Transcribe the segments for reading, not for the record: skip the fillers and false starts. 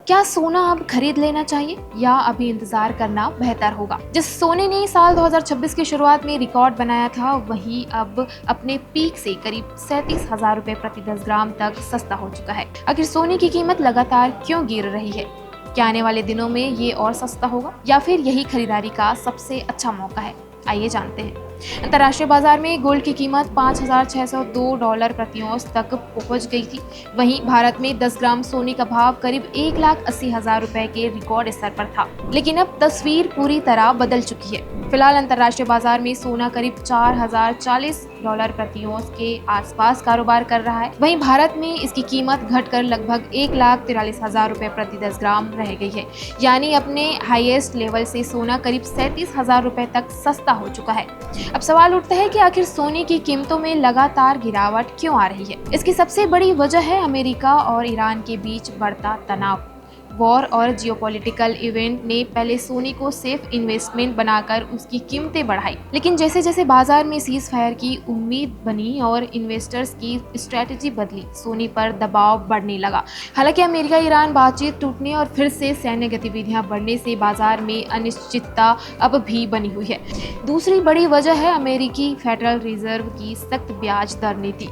क्या सोना अब खरीद लेना चाहिए या अभी इंतजार करना बेहतर होगा? जिस सोने ने साल 2026 की शुरुआत में रिकॉर्ड बनाया था, वही अब अपने पीक से करीब 37,000 रुपए प्रति 10 ग्राम तक सस्ता हो चुका है। आखिर सोने की कीमत लगातार क्यों गिर रही है? क्या आने वाले दिनों में ये और सस्ता होगा या फिर यही खरीदारी का सबसे अच्छा मौका है? आइए जानते हैं। अंतर्राष्ट्रीय बाजार में गोल्ड की कीमत $5,602 प्रति औंस तक पहुंच गई थी। वहीं भारत में 10 ग्राम सोने का भाव करीब 1,80,000 रुपए के रिकॉर्ड स्तर पर था। लेकिन अब तस्वीर पूरी तरह बदल चुकी है। फिलहाल अंतर्राष्ट्रीय बाजार में सोना करीब $4,040 प्रति औंस के आसपास कारोबार कर रहा है। वहीं भारत में इसकी कीमत घटकर लगभग 1,43,000 रुपए प्रति 10 ग्राम रह गई है। यानी अपने हाईएस्ट लेवल से सोना करीब 37,000 रुपए तक सस्ता हो चुका है। अब सवाल उठता है कि आखिर सोने की कीमतों में लगातार गिरावट क्यों आ रही है? इसकी सबसे बड़ी वजह है अमेरिका और ईरान के बीच बढ़ता तनाव। वॉर और जियोपॉलिटिकल इवेंट ने पहले सोने को सेफ इन्वेस्टमेंट बनाकर उसकी कीमतें बढ़ाई, लेकिन जैसे जैसे बाजार में सीज फायर की उम्मीद बनी और इन्वेस्टर्स की स्ट्रेटजी बदली, सोने पर दबाव बढ़ने लगा। हालांकि अमेरिका ईरान बातचीत टूटने और फिर से सैन्य गतिविधियां बढ़ने से बाजार में अनिश्चितता अब भी बनी हुई है। दूसरी बड़ी वजह है अमेरिकी फेडरल रिजर्व की सख्त ब्याज दर नीति।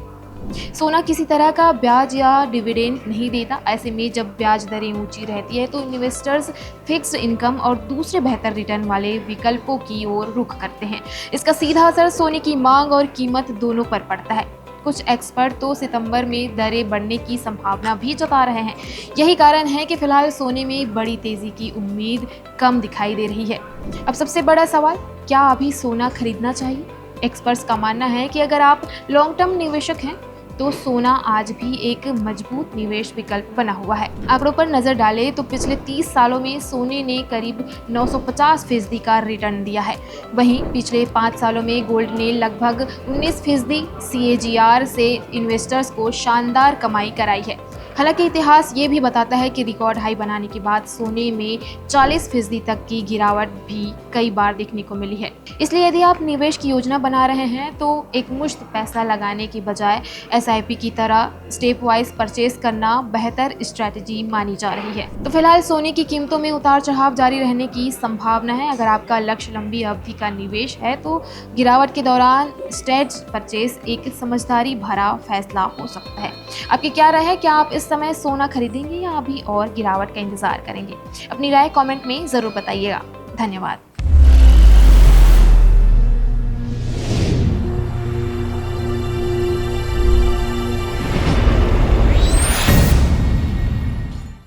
सोना किसी तरह का ब्याज या डिविडेंड नहीं देता। ऐसे में जब ब्याज दरें ऊंची रहती है तो इन्वेस्टर्स फिक्स्ड इनकम और दूसरे बेहतर रिटर्न वाले विकल्पों की ओर रुख करते हैं। इसका सीधा असर सोने की मांग और कीमत दोनों पर पड़ता है। कुछ एक्सपर्ट तो सितंबर में दरें बढ़ने की संभावना भी जता रहे हैं। यही कारण है कि फिलहाल सोने में बड़ी तेजी की उम्मीद कम दिखाई दे रही है। अब सबसे बड़ा सवाल, क्या अभी सोना खरीदना चाहिए? एक्सपर्ट्स का मानना है कि अगर आप लॉन्ग टर्म निवेशक हैं तो सोना आज भी एक मजबूत निवेश विकल्प बना हुआ है। आंकड़ों पर नजर डालें तो पिछले 30 सालों में सोने ने करीब 950% का रिटर्न दिया है। वहीं पिछले 5 सालों में गोल्ड ने लगभग 19% CAGR से इन्वेस्टर्स को शानदार कमाई कराई है। हालांकि इतिहास ये भी बताता है कि रिकॉर्ड हाई बनाने के बाद सोने में 40% तक की गिरावट भी कई बार देखने को मिली है। इसलिए यदि आप निवेश की योजना बना रहे हैं तो एक मुश्त पैसा लगाने की बजाय SIP की तरह स्टेप वाइज परचेज करना बेहतर स्ट्रैटेजी मानी जा रही है। तो फिलहाल सोने की कीमतों में उतार चढ़ाव जारी रहने की संभावना है। अगर आपका लक्ष्य लंबी अवधि का निवेश है तो गिरावट के दौरान स्टेज परचेज एक समझदारी भरा फैसला हो सकता है। आपकी क्या राय है? क्या आप इस समय सोना खरीदेंगे या अभी और गिरावट का इंतजार करेंगे? अपनी राय कमेंट में जरूर बताइएगा। धन्यवाद।